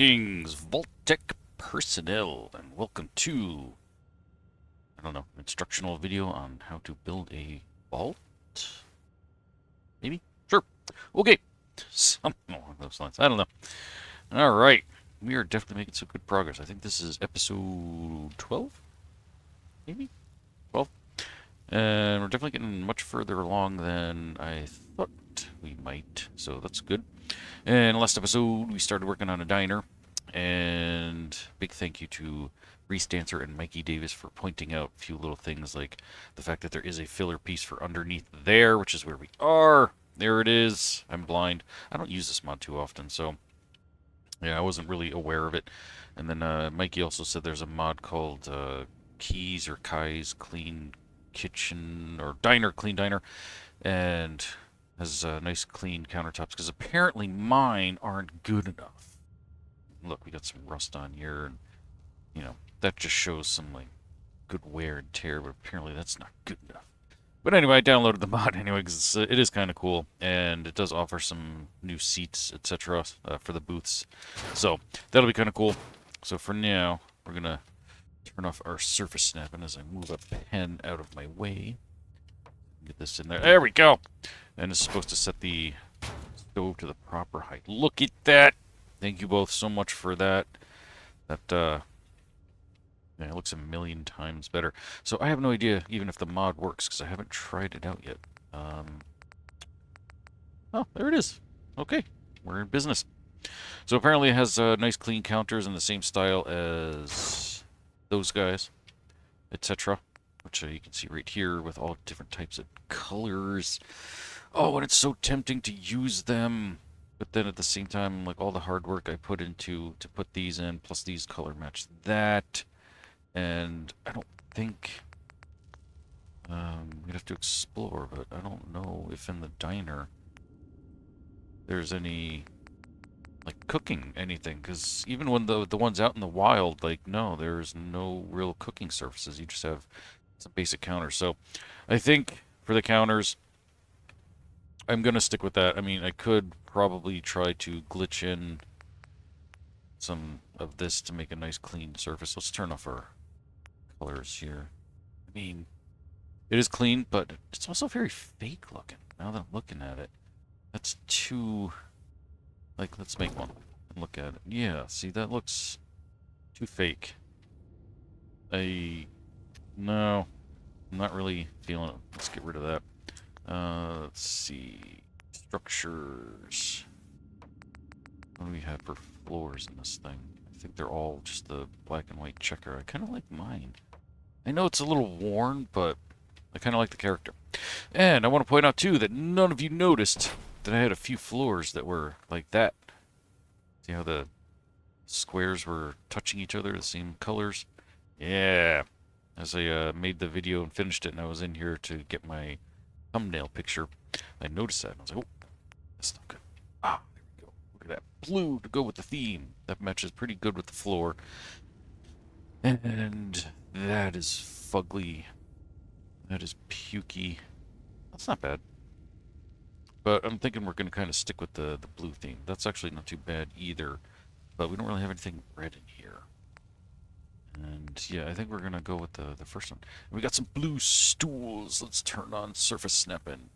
Greetings, Vault-Tec personnel, and welcome to, I don't know, instructional video on how to build a vault? Maybe? Sure. Okay. Something along those lines. I don't know. Alright. We are definitely making some good progress. I think this is episode 12? Maybe? 12? And we're definitely getting much further along than I thought we might, so that's good. And last episode, we started working on a diner, and big thank you to Reese Dancer and Mikey Davis for pointing out a few little things, like the fact that there is a filler piece for underneath there, which is where we are. There it is. I'm blind. I don't use this mod too often, so yeah, I wasn't really aware of it. And then Mikey also said there's a mod called Keys or Kai's Clean Kitchen, or Diner, Clean Diner, and has nice clean countertops, because apparently mine aren't good enough. Look, we got some rust on here, and you know, that just shows some like good wear and tear, but apparently that's not good enough. But anyway, I downloaded the mod anyway, because it is kind of cool, and it does offer some new seats, etc. For the booths, so that'll be kind of cool. So for now, we're gonna turn off our surface snapping as I move a pen out of my way. Get this in there. There we go. And it's supposed to set the stove to the proper height. Look at that. Thank you both so much for that. That, yeah, it looks a million times better. So I have no idea even if the mod works, because I haven't tried it out yet. Oh, there it is. Okay, we're in business. So apparently it has nice clean counters in the same style as those guys, etc. Which you can see right here with all different types of colors. Oh, and it's so tempting to use them. But then at the same time, like all the hard work I put into to put these in, plus these color match that. And I don't think we'd have to explore, but I don't know if in the diner there's any like cooking anything, because even when the ones out in the wild, like, no, there's no real cooking surfaces. You just have some basic counters. So I think for the counters, I'm gonna stick with that. I mean, I could probably try to glitch in some of this to make a nice clean surface. Let's turn off our colors here. I mean, it is clean, but it's also very fake looking now that I'm looking at it. That's too, like, let's make one and look at it. Yeah, see, that looks too fake. No, I'm not really feeling it. Let's get rid of that. Let's see. Structures. What do we have for floors in this thing? I think they're all just the black and white checker. I kind of like mine. I know it's a little worn, but I kind of like the character. And I want to point out, too, that none of you noticed that I had a few floors that were like that. See how the squares were touching each other, the same colors? Yeah. As I made the video and finished it, and I was in here to get my thumbnail picture, I noticed that, and I was like, oh, that's not good. Ah, there we go. Look at that blue to go with the theme. That matches pretty good with the floor. And that is fugly. That is pukey. That's not bad. But I'm thinking we're going to kind of stick with the blue theme. That's actually not too bad either. But we don't really have anything red in here. And yeah, I think we're going to go with the first one. We got some blue stools. Let's turn on surface snapping.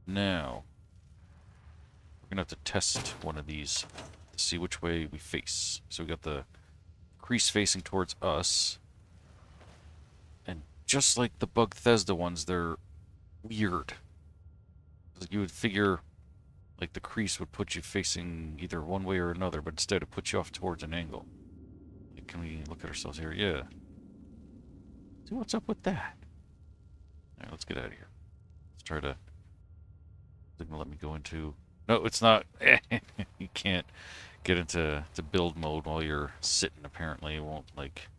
Now, we're going to have to test one of these to see which way we face. So we got the crease facing towards us. And just like the Bethesda ones, they're weird. You would figure like the crease would put you facing either one way or another, but instead it puts you off towards an angle. Like, can we look at ourselves here? Yeah. See what's up with that. Alright, let's get out of here. Let's try to... It's gonna let me go into... No, it's not. You can't get into build mode while you're sitting, apparently. It won't, like,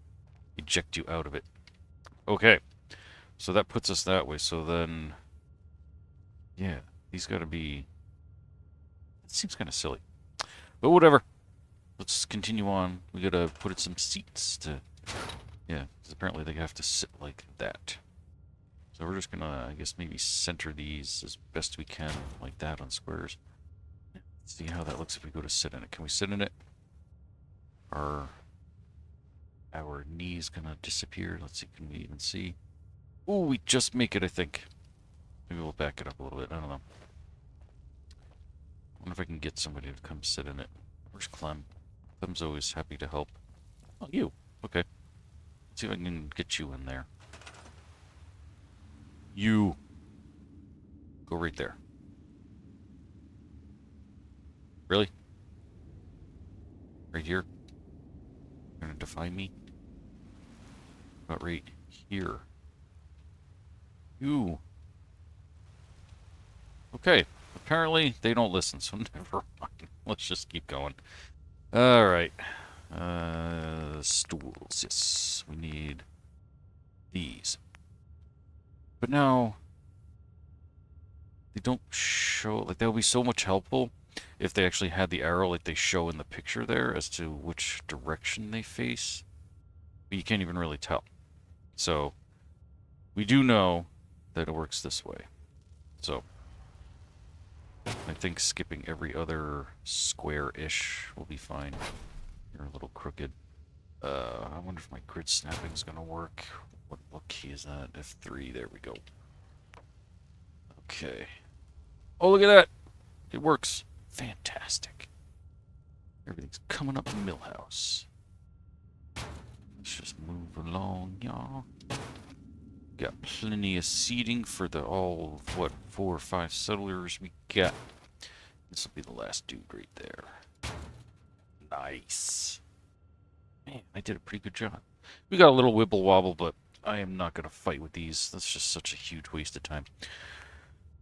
eject you out of it. Okay. So that puts us that way. So then... Yeah, these gotta be... It seems kind of silly. But whatever. Let's continue on. We gotta put in some seats to... Yeah, because apparently they have to sit like that. So we're just gonna, I guess, maybe center these as best we can, like that on squares. Let's see how that looks if we go to sit in it. Can we sit in it? Are our knees gonna disappear? Let's see, can we even see? Ooh, we just make it, I think. Maybe we'll back it up a little bit. I don't know. I wonder if I can get somebody to come sit in it. Where's Clem? Clem's always happy to help. Oh, you. Okay. Let's see if I can get you in there. You. Go right there. Really? Right here? You're gonna defy me? About right here. You. Okay. Apparently, they don't listen, so never mind. Let's just keep going. Alright. Stools. Yes. We need these. But now, they don't show... Like, that would be so much helpful if they actually had the arrow like they show in the picture there as to which direction they face. But you can't even really tell. So, we do know that it works this way. So, I think skipping every other square-ish will be fine. You're a little crooked. I wonder if my grid snapping is gonna work. What key is that? F3, there we go. Okay. Oh, look at that! It works. Fantastic. Everything's coming up in Millhouse. Let's just move along, y'all. Got plenty of seating for the all, what, 4 or 5 settlers we got. This will be the last dude right there. Nice. Man, I did a pretty good job. We got a little wibble wobble, but I am not going to fight with these. That's just such a huge waste of time.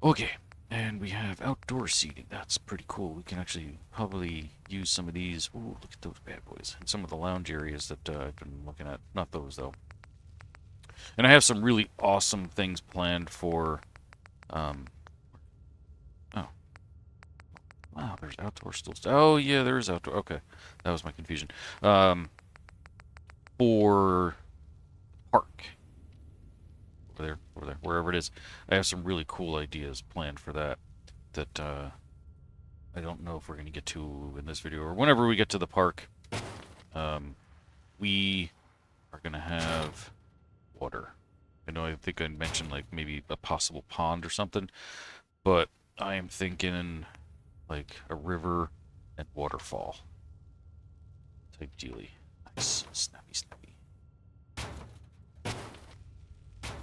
Okay, and we have outdoor seating. That's pretty cool. We can actually probably use some of these. Ooh, look at those bad boys. And some of the lounge areas that I've been looking at. Not those, though. And I have some really awesome things planned for, oh. Wow, there's outdoor stools. Oh, yeah, there's outdoor. Okay, that was my confusion. For park. Over there, wherever it is. I have some really cool ideas planned for that I don't know if we're going to get to in this video or whenever we get to the park. We are going to have water. I think I mentioned like maybe a possible pond or something, but I am thinking like a river and waterfall type dealy. Nice. Snappy, snappy.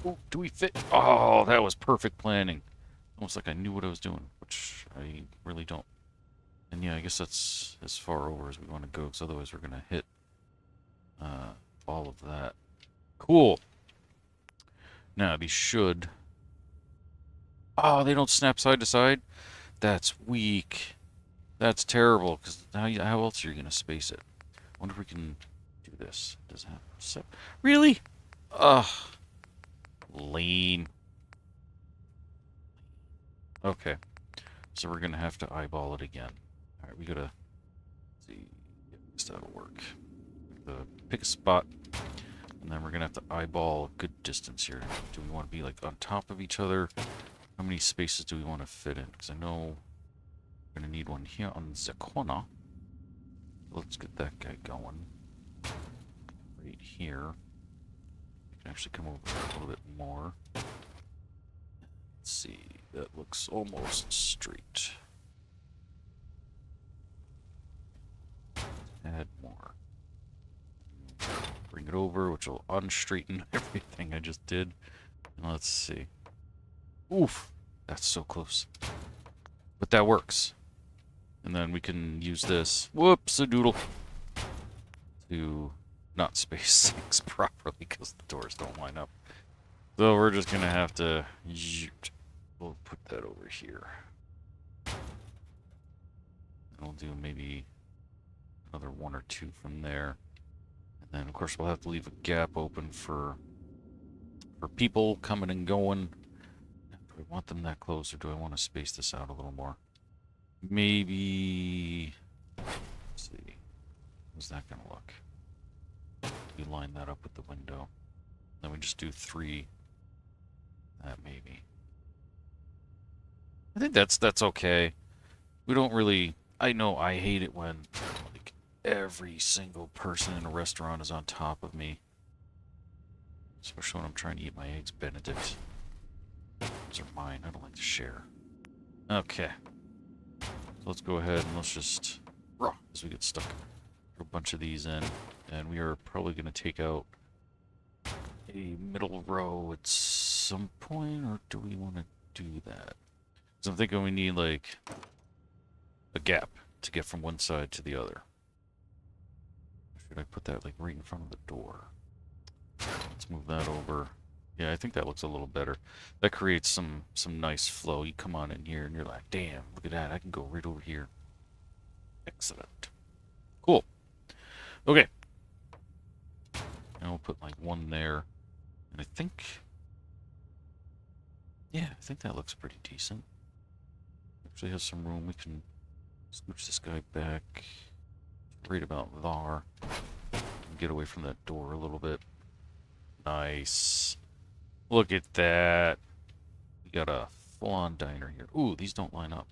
Oh, do we fit? Oh, that was perfect planning. Almost like I knew what I was doing, which I really don't. And yeah, I guess that's as far over as we want to go, because otherwise we're going to hit all of that. Cool. Now, these should... Oh, they don't snap side to side? That's weak. That's terrible, because how else are you going to space it? I wonder if we can do this. Does that have... Really? Ugh. Lame. Okay. So we're going to have to eyeball it again. Alright, we gotta... see if that'll work. Pick a spot, and then we're going to have to eyeball a good distance here. Do we want to be like on top of each other? How many spaces do we want to fit in? Because I know we're going to need one here on the corner. Let's get that guy going. Right here. We can actually come over a little bit more. Let's see. That looks almost straight. Add more. Bring it over, which will unstraighten everything I just did. And let's see. Oof! That's so close. But that works. And then we can use this, whoops-a-doodle, to not space things properly because the doors don't line up. So we're just going to have to... We'll put that over here. And we'll do maybe another 1 or 2 from there. And then, of course, we'll have to leave a gap open for people coming and going. Do I want them that close, or do I want to space this out a little more? Maybe... Let's see. How's that going to look? We line that up with the window. Then we just do 3. That maybe. I think that's okay. We don't really... I know I hate it when like every single person in a restaurant is on top of me. Especially when I'm trying to eat my eggs Benedict. Those are mine. I don't like to share. Okay. So let's go ahead and let's just... as we get stuck. Put a bunch of these in. And we are probably going to take out a middle row at some point. Or do we want to do that? Because I'm thinking we need, like, a gap to get from one side to the other. Should I put that, like, right in front of the door? Let's move that over. Yeah, I think that looks a little better. That creates some nice flow. You come on in here and you're like, damn, look at that. I can go right over here. Excellent. Cool. Okay. And we'll put like one there. And I think... yeah, I think that looks pretty decent. Actually has some room. We can scooch this guy back right about there. And get away from that door a little bit. Nice. Look at that. We got a full-on diner here. Ooh, these don't line up.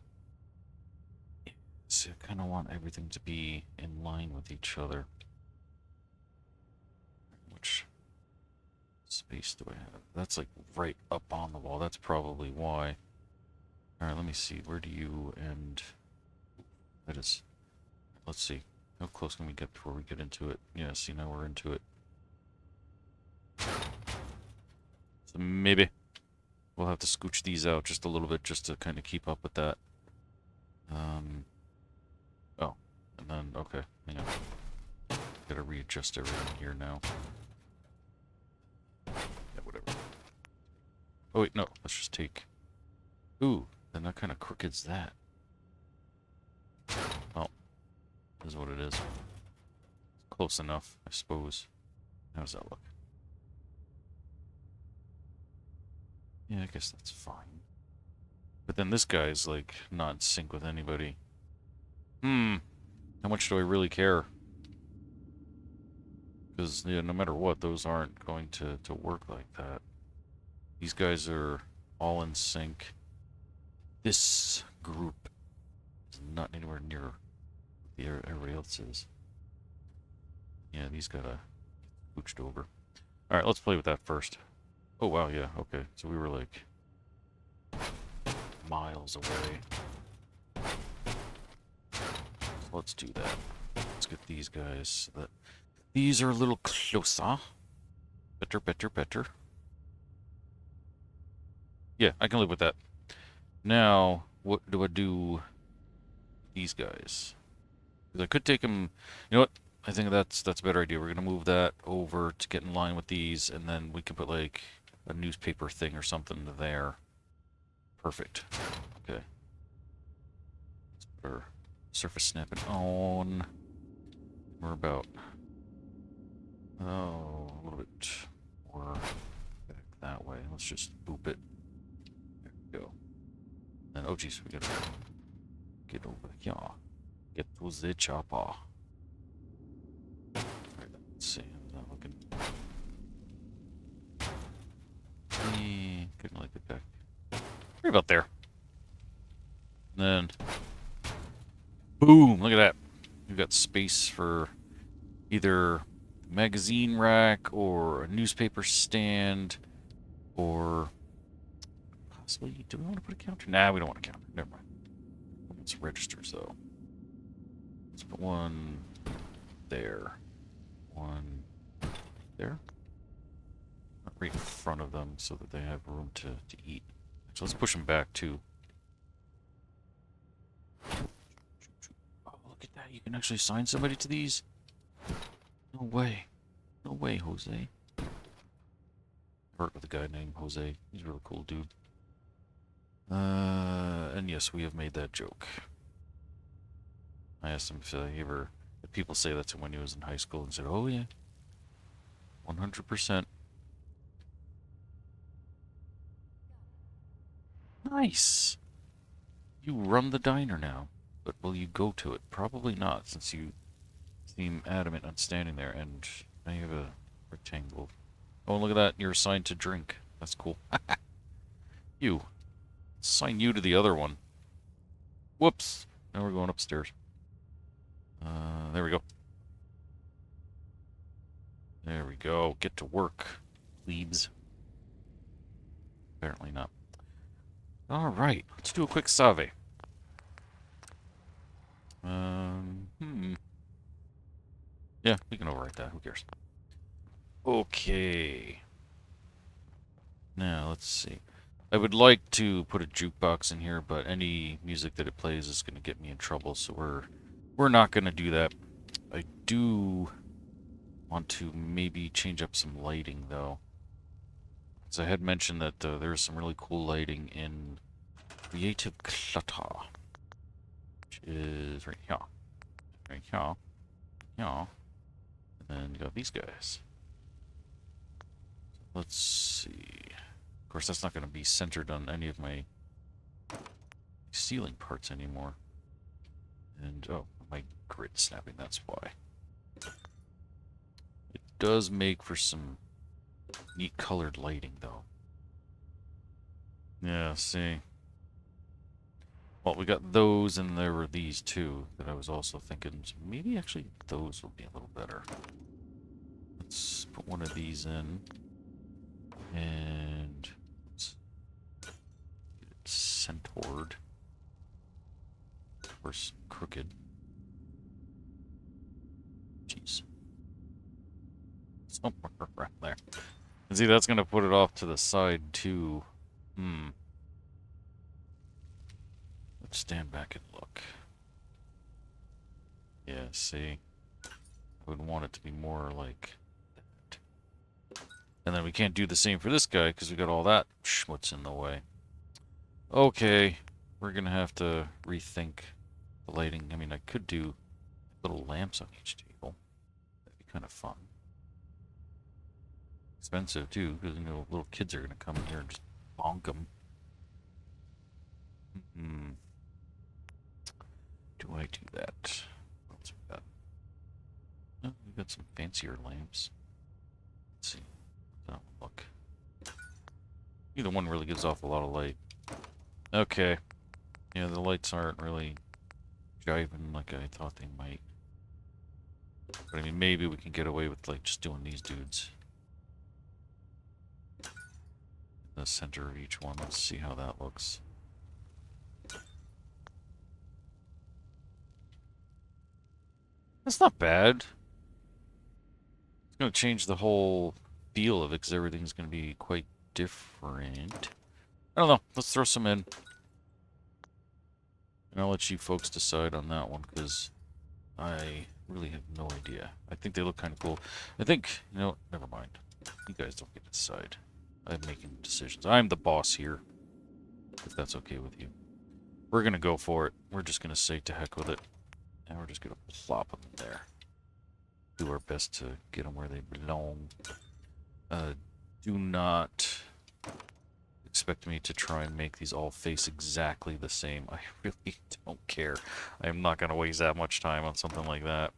So I kind of want everything to be in line with each other. Which space do I have? That's like right up on the wall. That's probably why. Alright, let me see. Where do you end? That is... let's see. How close can we get before we get into it? Yeah, see, now we're into it. So maybe we'll have to scooch these out just a little bit just to kind of keep up with that. Oh, and then, okay, hang on. Gotta readjust everything here now. Yeah, whatever. Oh, wait, no, let's just take... ooh, then that kind of crookeds that. Oh, this is what it is. Close enough, I suppose. How does that look? Yeah, I guess that's fine. But then this guy's, like, not in sync with anybody. How much do I really care? Because, yeah, no matter what, those aren't going to work like that. These guys are all in sync. This group is not anywhere near what everybody else is. Yeah, these gotta get pooched over. Alright, let's play with that first. Oh, wow, yeah, okay. So we were, like, miles away. So let's do that. Let's get these guys so that these are a little closer. Better, better, better. Yeah, I can live with that. Now, what do I do these guys? Because I could take them... you know what? I think that's a better idea. We're going to move that over to get in line with these, and then we can put, like, a newspaper thing or something there. Perfect. Okay. Let's put our surface snapping on. We're about... oh, a little bit more back that way. Let's just boop it. There we go. And, oh, geez, we gotta get over here. Get to the chopper. Alright, let's see. How's that looking? Couldn't like it back. Right about there. And then, boom! Look at that. We've got space for either a magazine rack or a newspaper stand or possibly, do we want to put a counter? Nah, we don't want a counter. Never mind. It's registers though. Let's put one there. One there. Right in front of them so that they have room to eat. So let's push them back too. Oh, look at that. You can actually assign somebody to these? No way. No way, Jose. I worked with a guy named Jose. He's a really cool dude. And yes, we have made that joke. I asked him if people say that to him when he was in high school, and said, oh yeah. 100%. Nice. You run the diner now, but will you go to it? Probably not, since you seem adamant on standing there, and now you have a rectangle. Oh, look at that. You're assigned to drink. That's cool. You. Assign you to the other one. Whoops. Now we're going upstairs. There we go. There we go. Get to work, plebes. Apparently not. Alright, let's do a quick survey. Yeah, we can overwrite that. Who cares? Okay. Now, let's see. I would like to put a jukebox in here, but any music that it plays is going to get me in trouble, so we're not going to do that. I do want to maybe change up some lighting, though. So I had mentioned that there's some really cool lighting in Creative Clutter, which is right here. Right here. Here. And then you got these guys. Let's see. Of course, that's not going to be centered on any of my ceiling parts anymore. And, oh, my grid snapping, that's why. It does make for some neat colored lighting, though. Yeah, see. Well, we got those, and there were these two that I was also thinking. So maybe actually those will be a little better. Let's put one of these in. And let's get it centered. Of course, crooked. Jeez. Somewhere around there. And see, that's going to put it off to the side, too. Let's stand back and look. Yeah, see? I would want it to be more like that. And then we can't do the same for this guy, because we got all that schmutz in the way. Okay, we're going to have to rethink the lighting. I mean, I could do little lamps on each table. That'd be kind of fun. Expensive, too, because, you know, little kids are going to come in here and just bonk them. Do I do that? What else we got? Oh, we got some fancier lamps. Let's see. That one look. Either one really gives off a lot of light. Okay. Yeah, the lights aren't really jiving like I thought they might. But I mean, maybe we can get away with like just doing these dudes. In the center of each one. Let's see how that looks. That's not bad. It's going to change the whole feel of it because everything's going to be quite different. I don't know. Let's throw some in. And I'll let you folks decide on that one because I really have no idea. I think they look kind of cool. I think, you know, never mind. You guys don't get to decide. I'm making decisions. I'm the boss here. If that's okay with you. We're going to go for it. We're just going to say to heck with it. And we're just going to plop them in there. Do our best to get them where they belong. Do not expect me to try and make these all face exactly the same. I really don't care. I'm not going to waste that much time on something like that.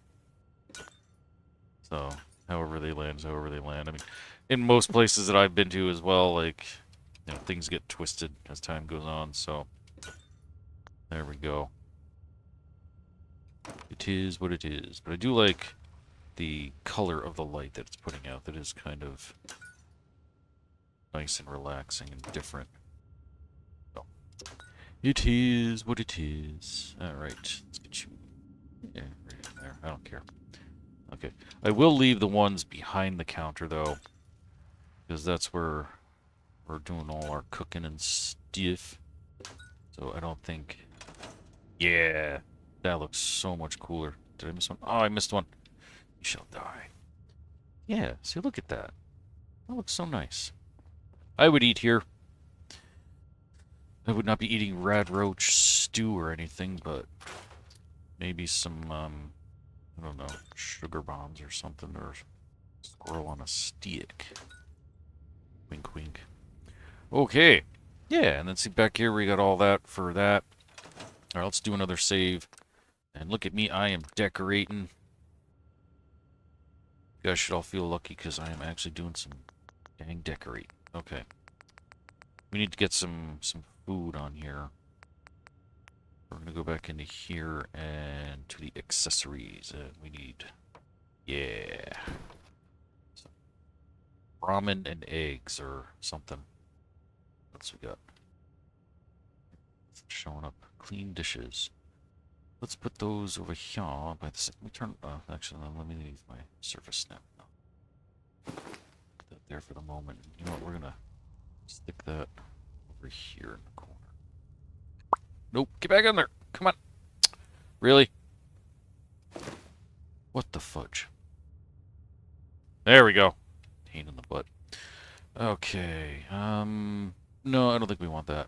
So, however they land is however they land. I mean, in most places that I've been to as well, like, you know, things get twisted as time goes on, so there we go. It is what it is. But I do like the color of the light that it's putting out. That is kind of nice and relaxing and different. So, it is what it is. Alright, let's get you right in there. I don't care. Okay. I will leave the ones behind the counter, though, because that's where we're doing all our cooking and stuff. So I don't think... Yeah, that looks so much cooler. Did I miss one? Oh, I missed one. You shall die. Yeah, see, look at that. That looks so nice. I would eat here. I would not be eating rad roach stew or anything, but maybe some, I don't know, sugar bombs or something, or squirrel on a stick. Wink, wink. Okay. Yeah, and then see back here we got all that for that. Alright, let's do another save. And look at me, I am decorating. You guys should all feel lucky because I am actually doing some dang decorate. Okay. We need to get some food on here. We're going to go back into here and to the accessories. We need... Yeah. ramen and eggs or something. What's we got? It's showing up. Clean dishes. Let's put those over here by the second. Let me turn. Actually, let me leave my surface snap now. Put that there for the moment. You know what? We're gonna stick that over here in the corner. Nope. Get back in there. Come on. Really? What the fudge? There we go. Pain in the butt. Okay. No, I don't think we want that.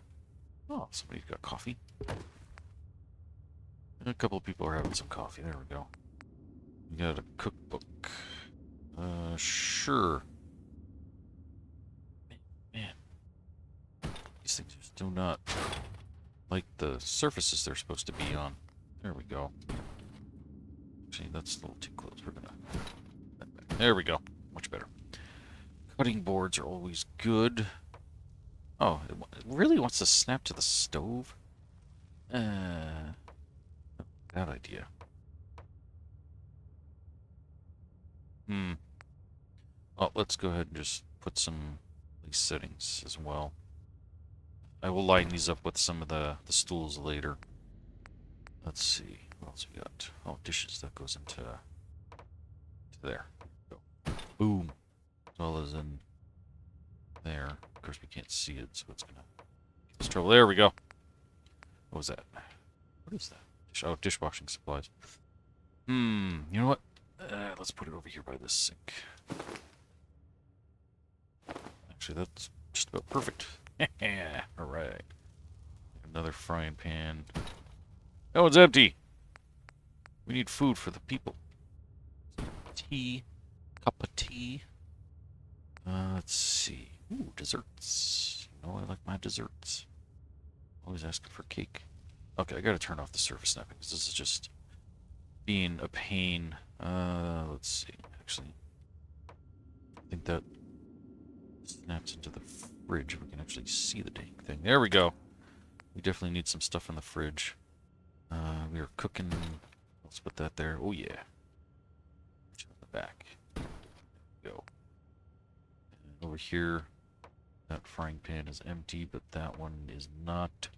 Oh, somebody's got coffee. A couple of people are having some coffee. There we go. We got a cookbook. Sure. Man. These things just do not like the surfaces they're supposed to be on. There we go. Actually, that's a little too close. We're gonna... There we go. Much better. Cutting boards are always good. Oh, it really wants to snap to the stove? That idea. Oh, let's go ahead and just put some of these settings as well. I will line these up with some of the stools later. Let's see. What else we got? Oh, dishes. That goes into there. Go. Boom. As well as in there. Of course, we can't see it, so it's going to give us trouble. There we go. What was that? What is that? Oh, dishwashing supplies. You know what? Let's put it over here by this sink. Actually, that's just about perfect. Alright. Another frying pan. Oh, it's empty. We need food for the people. Tea. Cup of tea. Let's see. Ooh, desserts. You know I like my desserts. Always asking for cake. Okay, I gotta turn off the surface snapping because this is just being a pain. Let's see. Actually, I think that snaps into the fridge. We can actually see the dang thing. There we go. We definitely need some stuff in the fridge. We are cooking. Let's put that there. Oh yeah. In the back. There we go. And over here, that frying pan is empty, but that one is not.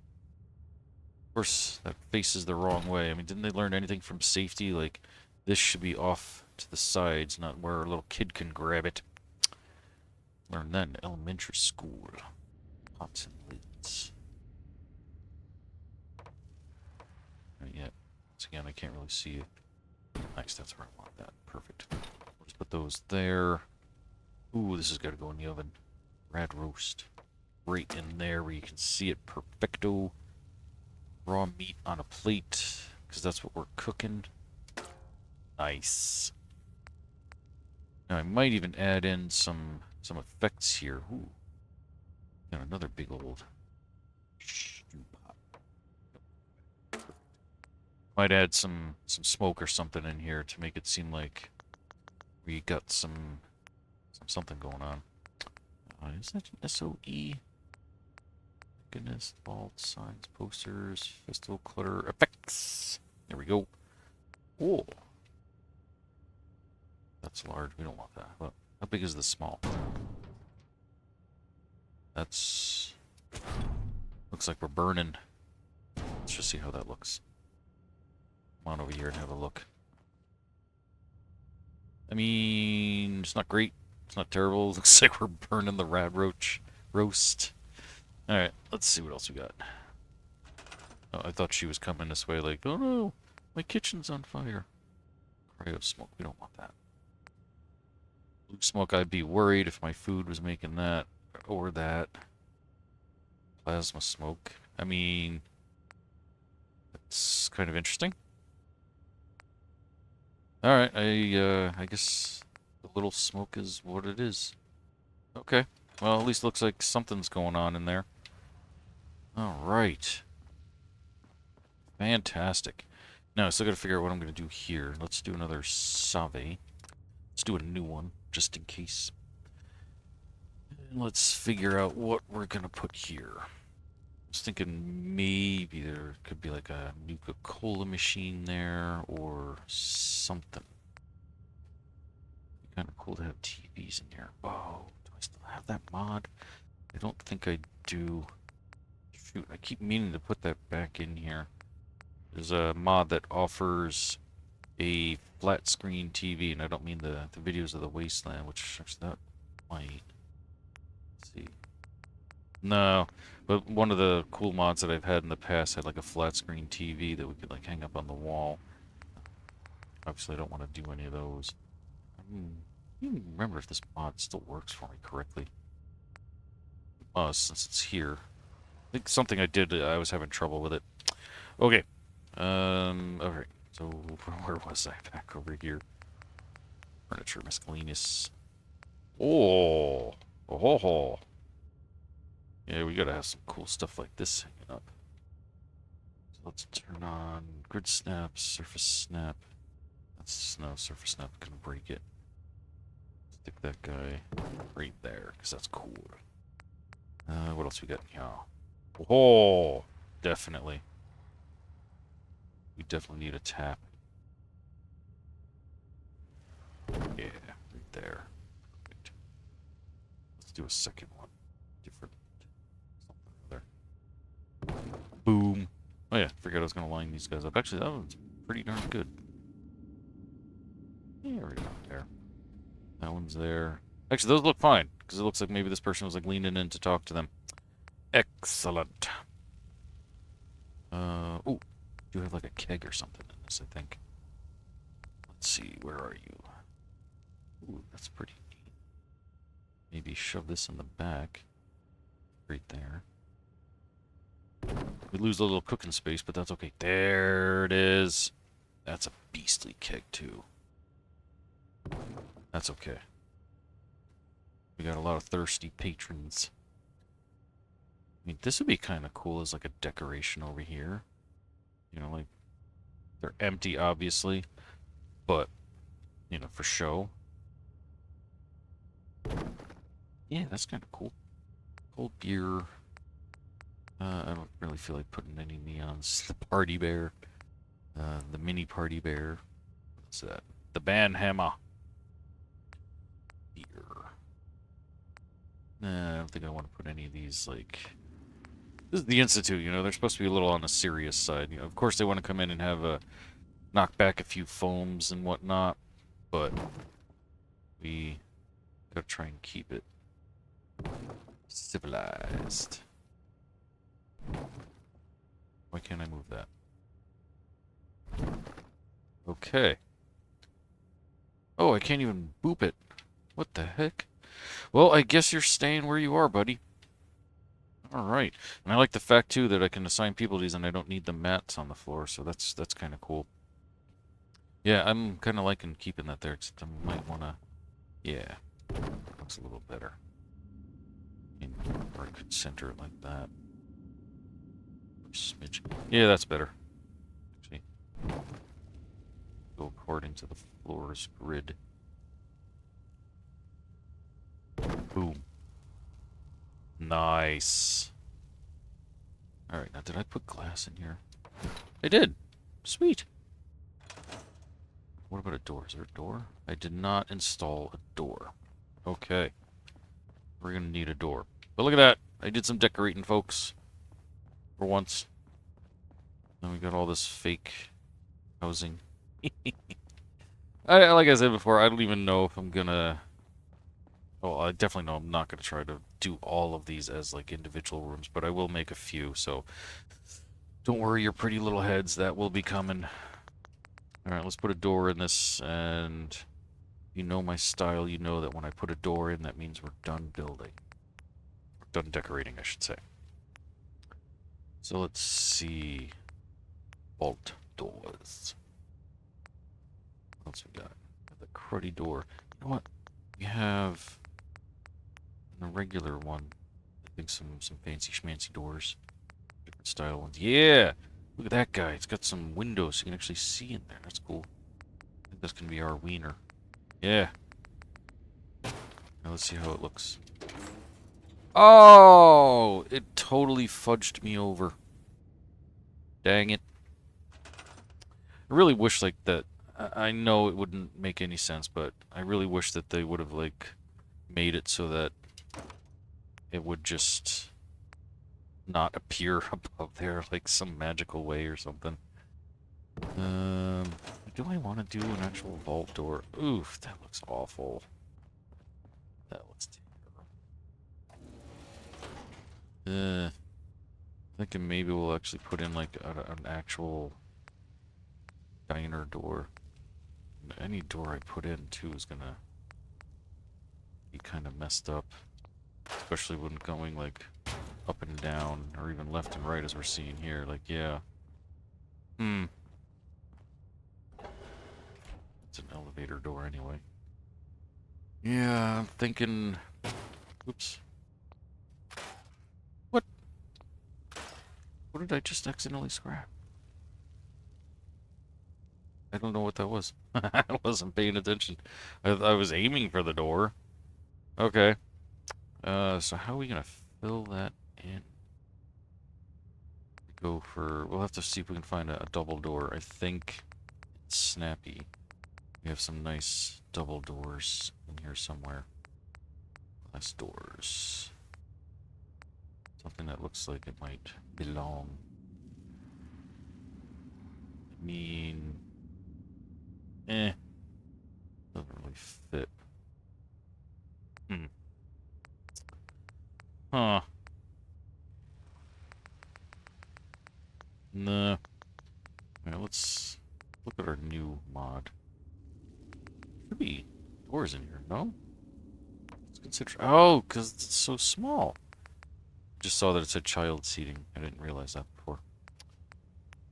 Of course, that faces the wrong way. I mean, didn't they learn anything from safety? Like, this should be off to the sides, not where a little kid can grab it. Learn that in elementary school. Pots and lids. Not yet. Once again, I can't really see it. Nice, that's where I want that. Perfect. We'll just put those there. Ooh, this has got to go in the oven. Rad roast. Right in there where you can see it perfecto. Raw meat on a plate, because that's what we're cooking. Nice. Now I might even add in some effects here. Ooh. Got another big old stew pot. Might add some smoke or something in here to make it seem like we got something going on. Is that an SOE? Goodness, vault, signs, posters, festival, clutter, effects. There we go. Oh. That's large. We don't want that. Look, how big is the small? That's... Looks like we're burning. Let's just see how that looks. Come on over here and have a look. I mean, it's not great. It's not terrible. Looks like we're burning the rad roast. Alright, let's see what else we got. Oh, I thought she was coming this way like, oh no, my kitchen's on fire. Cryo smoke, we don't want that. Blue smoke, I'd be worried if my food was making that or that. Plasma smoke, I mean, it's kind of interesting. Alright, I guess the little smoke is what it is. Okay, well at least looks like something's going on in there. Alright. Fantastic. Now, I still gotta figure out what I'm gonna do here. Let's do another Save. Let's do a new one, just in case. And let's figure out what we're gonna put here. I was thinking maybe there could be like a Nuka-Cola machine there, or something. It'd be kinda cool to have TVs in here. Oh, do I still have that mod? I don't think I do. Shoot, I keep meaning to put that back in here. There's a mod that offers a flat screen TV, and I don't mean the videos of the wasteland, which actually that might. Let's see. No, but one of the cool mods that I've had in the past had like a flat screen TV that we could like hang up on the wall. Obviously, I don't want to do any of those. I don't even remember if this mod still works for me correctly. Since it's here. I think something I did, I was having trouble with it. Okay. Alright. So, where was I? Back over here. Furniture, miscellaneous. Oh! Oh! Yeah, we gotta have some cool stuff like this hanging up. So let's turn on grid snap, surface snap. That's no surface snap, gonna break it. Stick that guy right there, because that's cool. What else we got here? Oh, definitely. We definitely need a tap. Yeah, right there. Perfect. Let's do a second one. Different. Something other. Boom. Oh yeah, forgot I was gonna line these guys up. Actually, that one's pretty darn good. Yeah, right about there. That one's there. Actually, those look fine, because it looks like maybe this person was like leaning in to talk to them. Excellent. Oh, you have like a keg or something in this, I think. Let's see, where are you? Ooh, that's pretty neat. Maybe shove this in the back. Right there. We lose a little cooking space, but that's okay. There it is. That's a beastly keg, too. That's okay. We got a lot of thirsty patrons. I mean, this would be kind of cool as like a decoration over here. You know, like, they're empty, obviously, but, you know, for show. Yeah, that's kind of cool. Cold beer. I don't really feel like putting any neons. The party bear. The mini party bear. What's that? The band hammer. Beer. Nah, I don't think I want to put any of these, like... This is the Institute, you know, they're supposed to be a little on the serious side. You know, of course they want to come in and have a... knock back a few foams and whatnot, but... we gotta try and keep it civilized. Why can't I move that? Okay. Oh, I can't even boop it. What the heck? Well, I guess you're staying where you are, buddy. Alright. And I like the fact, too, that I can assign people these and I don't need the mats on the floor, so that's kind of cool. Yeah, I'm kind of liking keeping that there, except I might want to... Yeah. Looks a little better. Or I could center it like that. Or smidge. Yeah, that's better. Actually, go according to the floor's grid. Boom. Nice. Alright, now did I put glass in here? I did. Sweet. What about a door? Is there a door? I did not install a door. Okay. We're gonna need a door. But look at that. I did some decorating, folks. For once. Then we got all this fake housing. Like I said before, I don't even know if I'm gonna... Well, I definitely know I'm not gonna try to do all of these as, like, individual rooms, but I will make a few, so... Don't worry your pretty little heads, that will be coming. Alright, let's put a door in this, and... You know my style, you know that when I put a door in, that means we're done building. We're done decorating, I should say. So let's see... Vault doors. What else we got? The cruddy door. You know what? We have... a regular one. I think some fancy schmancy doors. Different style ones. Yeah! Look at that guy. It's got some windows so you can actually see in there. That's cool. I think that's gonna be our wiener. Yeah. Now let's see how it looks. Oh! It totally fudged me over. Dang it. I really wish, like, that... I know it wouldn't make any sense, but I really wish that they would have, like, made it so that it would just not appear above there like some magical way or something. Do I want to do an actual vault door? Oof, that looks awful. That looks terrible. Thinking maybe we'll actually put in like an actual diner door. Any door I put in too is gonna be kind of messed up, especially when going like up and down or even left and right as we're seeing here. Like, yeah. It's an elevator door anyway. Yeah, I'm thinking. Oops. What? What did I just accidentally scrap? I don't know what that was. I wasn't paying attention. I was aiming for the door. Okay. So how are we gonna fill that in? Go for. We'll have to see if we can find a double door. I think it's Snappy. We have some nice double doors in here somewhere. Glass doors. Something that looks like it might belong. I mean, doesn't really fit. Huh. Nah. Alright, let's look at our new mod. Should be doors in here, no? Let's consider. Oh, because it's so small. Just saw that it said child seating. I didn't realize that before.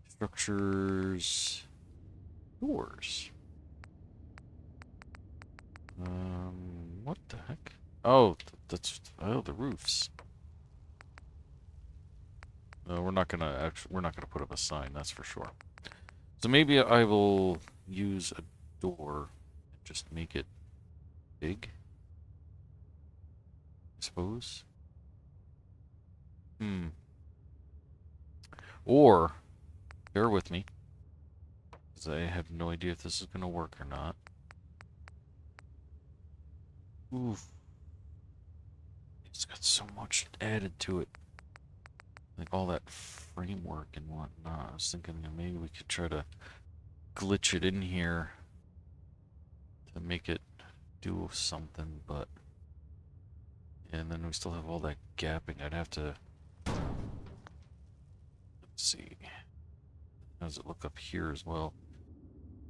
Structures. Doors. What the heck? Oh, that's the roofs. No, we're not gonna put up a sign, that's for sure. So maybe I will use a door and just make it big. I suppose. Or bear with me, because I have no idea if this is gonna work or not. Oof. It's got so much added to it. Like all that framework and whatnot. I was thinking that maybe we could try to glitch it in here to make it do something, but... And then we still have all that gapping. I'd have to... Let's see. How does it look up here as well?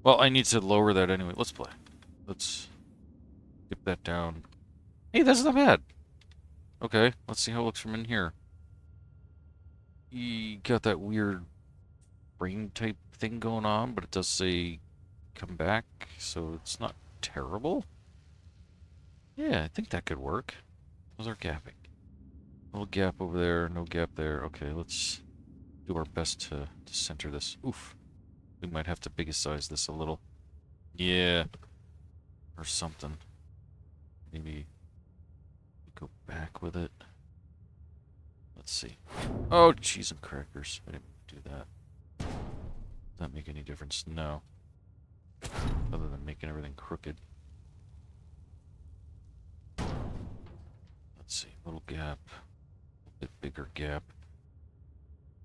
Well, I need to lower that anyway. Let's play. Let's get that down. Hey, that's not bad. Okay, let's see how it looks from in here. You got that weird frame type thing going on, but it does say come back, so it's not terrible. Yeah, I think that could work. How's our gapping? Little gap over there, no gap there. Okay, let's do our best to center this. Oof. We might have to biggest size this a little. Yeah. Or something. Maybe go back with it. Let's see. Oh, cheese and crackers. I didn't do that. Does that make any difference? No. Other than making everything crooked. Let's see. Little gap. A bit bigger gap.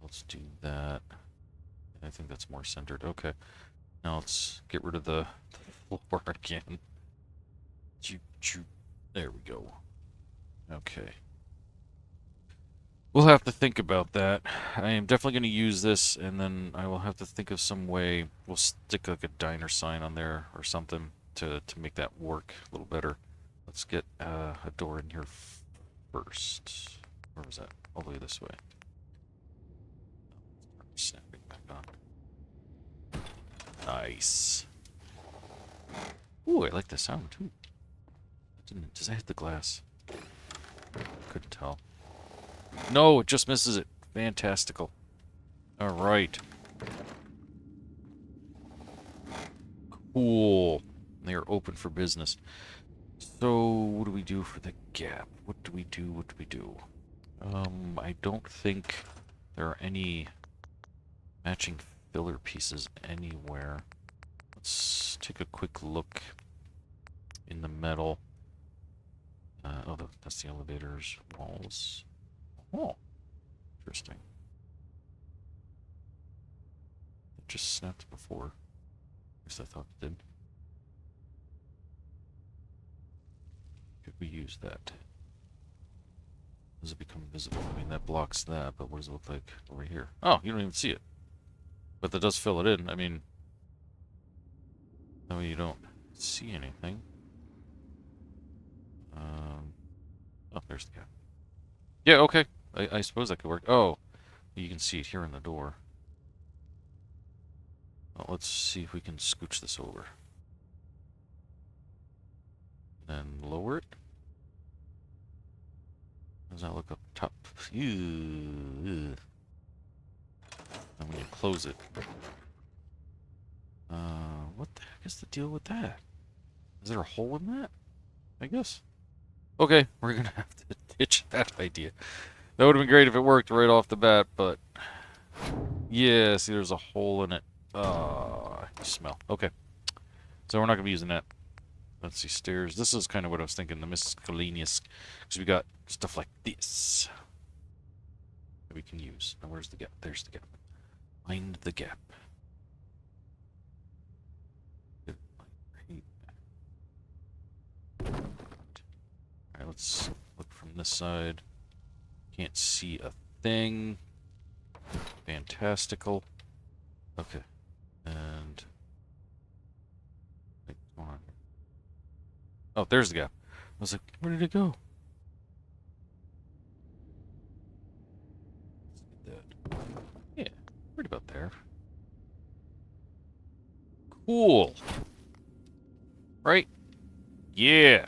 Let's do that. I think that's more centered. Okay. Now let's get rid of the floor again. There we go. Okay. We'll have to think about that. I am definitely going to use this, and then I will have to think of some way. We'll stick like a diner sign on there or something to make that work a little better. Let's get a door in here first. Where was that? All the way this way. Snapping back on. Nice. Ooh, I like the sound too. Does that hit the glass? Couldn't tell. No, it just misses it. Fantastical. Alright. Cool. They are open for business. So, what do we do for the gap? What do we do? What do we do? I don't think there are any matching filler pieces anywhere. Let's take a quick look in the metal. Oh, that's the elevator's walls. Oh, interesting. It just snapped before. At least I thought it did. Could we use that? Does it become visible? I mean, that blocks that, but what does it look like over here? Oh, you don't even see it. But that does fill it in. I mean, that way you don't see anything. Oh, there's the gap. Yeah, okay. I suppose that could work. Oh, you can see it here in the door. Well, let's see if we can scooch this over. And lower it. How does that look up top? Ew. And when you close it. What the heck is the deal with that? Is there a hole in that? I guess. Okay, we're gonna have to ditch that idea. That would have been great if it worked right off the bat, but... Yeah, see there's a hole in it. You smell. Okay. So we're not gonna be using that. Let's see, stairs. This is kind of what I was thinking, the miscellaneous. Because we got stuff like this that we can use. Now where's the gap? There's the gap. Find the gap. Alright, let's look from this side. Can't see a thing. Fantastical. Okay. And... wait, come on. Oh, there's the gap. I was like, where did it go? Let's get that. Yeah, right about there. Cool. Right? Yeah.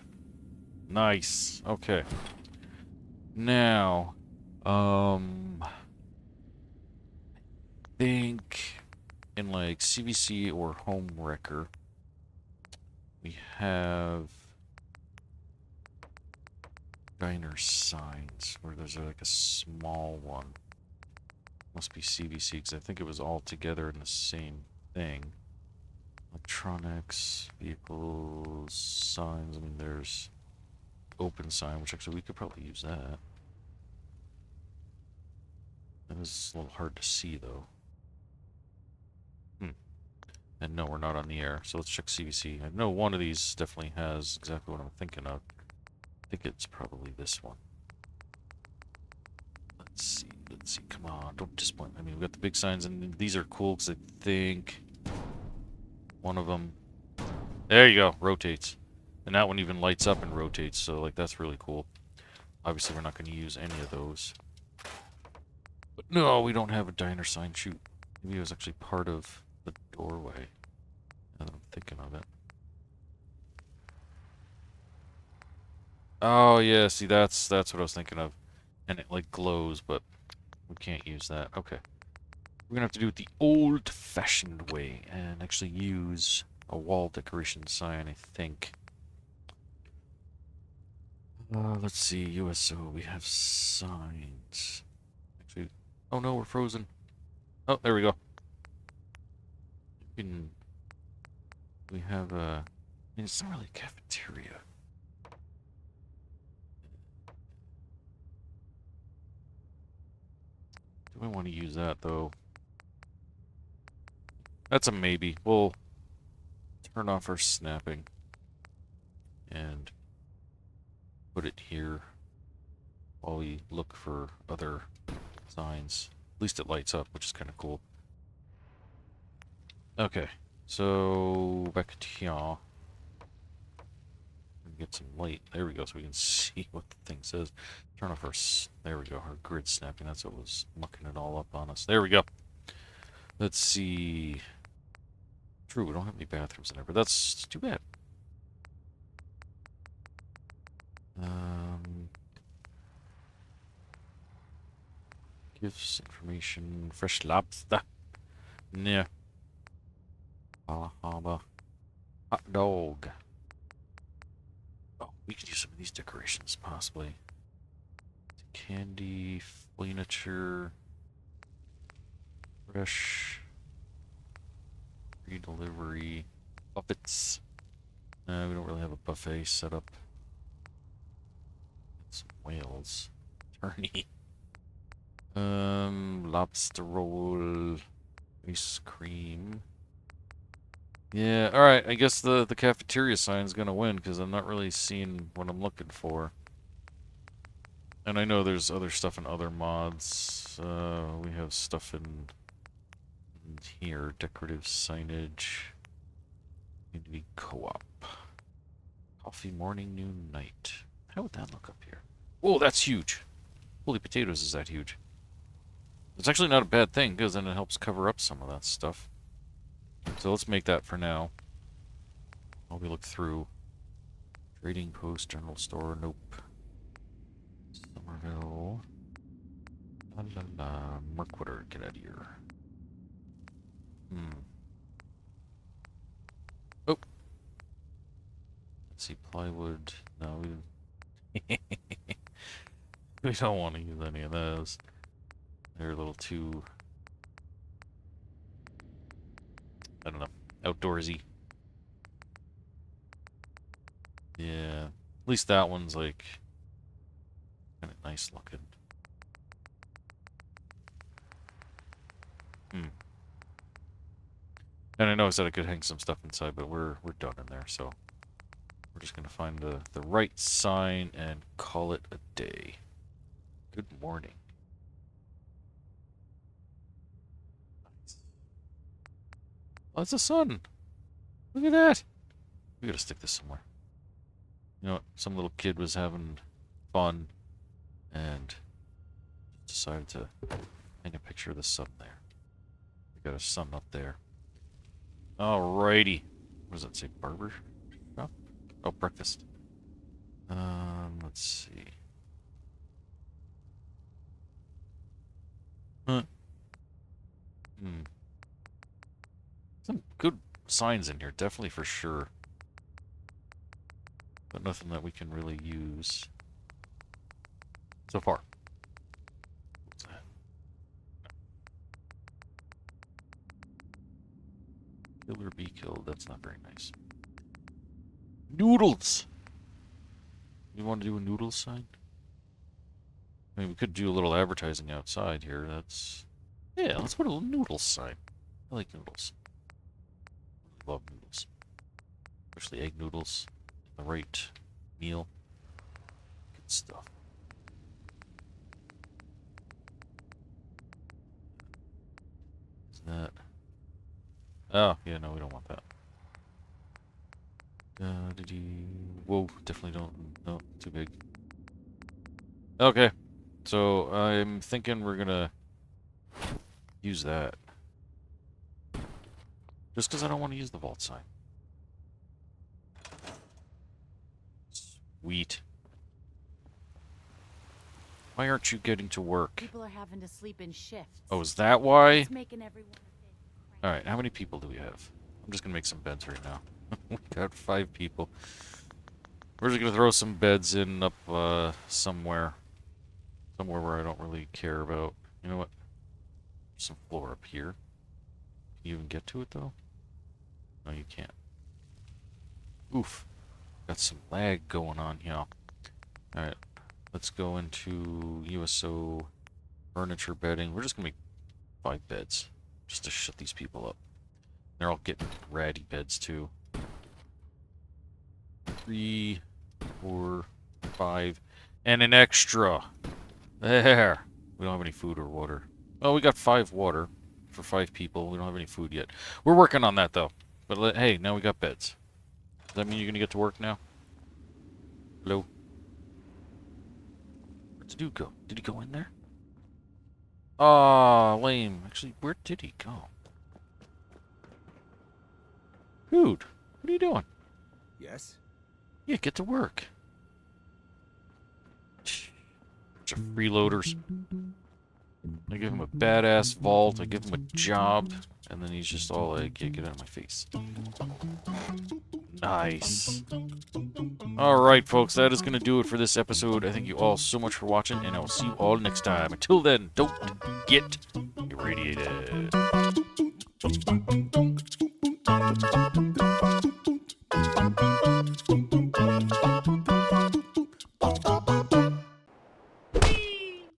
Nice. Okay. Now, I think in like CVC or Homemaker, we have diner signs where there's like a small one. Must be CVC because I think it was all together in the same thing. Electronics, vehicles, signs. I mean, there's open sign, which actually we could probably use that. That is a little hard to see though. And no, we're not on the air, so let's check CVC. I know one of these definitely has exactly what I'm thinking of. I think it's probably this one. Let's see, come on, don't disappoint. I mean, we got the big signs, and these are cool, because I think one of them... There you go, rotates. And that one even lights up and rotates, so, like, that's really cool. Obviously, we're not going to use any of those. But no, we don't have a diner sign. Shoot. Maybe it was actually part of the doorway. Now that I'm thinking of it. Oh yeah, see that's what I was thinking of. And it like glows, but we can't use that. Okay. We're gonna have to do it the old-fashioned way and actually use a wall decoration sign, I think. Let's see, USO, we have signs. Actually, oh no, we're frozen. Oh, there we go. We have a... I mean, it's not really a cafeteria. Do I want to use that, though? That's a maybe. We'll turn off our snapping. And put it here while we look for other signs. At least it lights up, which is kind of cool. Okay, so back to here. Get some light. There we go, so we can see what the thing says. Turn off our... there we go, our grid snapping. That's what was mucking it all up on us. There we go. Let's see. True, we don't have any bathrooms in there, but that's too bad. Gifts, information, fresh lobster. Yeah. Harbor. Hot dog. Oh, we could use some of these decorations, possibly. Candy, furniture, fresh, free delivery, buffets. We don't really have a buffet set up. whales. Turny. Lobster roll. Ice cream. Yeah, alright, I guess the cafeteria sign's gonna win, because I'm not really seeing what I'm looking for. And I know there's other stuff in other mods. We have stuff in here. Decorative signage. Need to be co-op. Coffee morning, noon, night. How would that look up here? Whoa, that's huge. Holy potatoes, is that huge. It's actually not a bad thing, because then it helps cover up some of that stuff. So let's make that for now. While we look through. Trading post, general store, nope. Somerville. La la la. Mirkwater, get out of here. Oh. Let's see, plywood. No, we we don't want to use any of those. They're a little too, I don't know, outdoorsy. Yeah, at least that one's like kind of nice looking. And I know I said I could hang some stuff inside, but we're done in there, so we're just gonna find the right sign and call it a day. Good morning. Oh, it's the sun. Look at that. We gotta stick this somewhere. You know what? Some little kid was having fun and decided to hang a picture of the sun there. We got a sun up there. Alrighty. What does that say? Barber shop? Oh, breakfast. Let's see. Some good signs in here, definitely for sure. But nothing that we can really use so far. What's that? Kill or be killed, that's not very nice. Noodles! You want to do a noodles sign? I mean, we could do a little advertising outside here. That's... Yeah, let's put a little noodles sign. I like noodles. Love noodles. Especially egg noodles. The right meal. Good stuff. Is that... Oh, yeah, no, we don't want that. Did you... Whoa, definitely don't... No, too big. Okay. So, I'm thinking we're gonna use that. Just because I don't want to use the vault sign. Sweet. Why aren't you getting to work? People are having to sleep in shifts. Oh, is that why? It's making everyone Alright, how many people do we have? I'm just gonna make some beds right now. We got 5 people. We're just gonna throw some beds in up somewhere. Somewhere where I don't really care about. You know what? Some floor up here. Can you even get to it though? No, you can't. Oof. Got some lag going on here. Alright. Let's go into USO furniture bedding. We're just gonna make 5 beds. Just to shut these people up. They're all getting ratty beds too. 3, 4, 5, and an extra. There. We don't have any food or water. Well, we got 5 water for 5 people. We don't have any food yet. We're working on that though. But hey, now we got beds. Does that mean you're gonna get to work now? Hello? Where'd the dude go? Did he go in there? Aw, lame. Actually, where did he go? Dude, what are you doing? Yes? Yeah, get to work. Bunch of freeloaders. I give him a badass vault, I give him a job, and then he's just all like, yeah, get out of my face. Nice. Alright, folks, that is going to do it for this episode. I thank you all so much for watching, and I will see you all next time. Until then, don't get irradiated.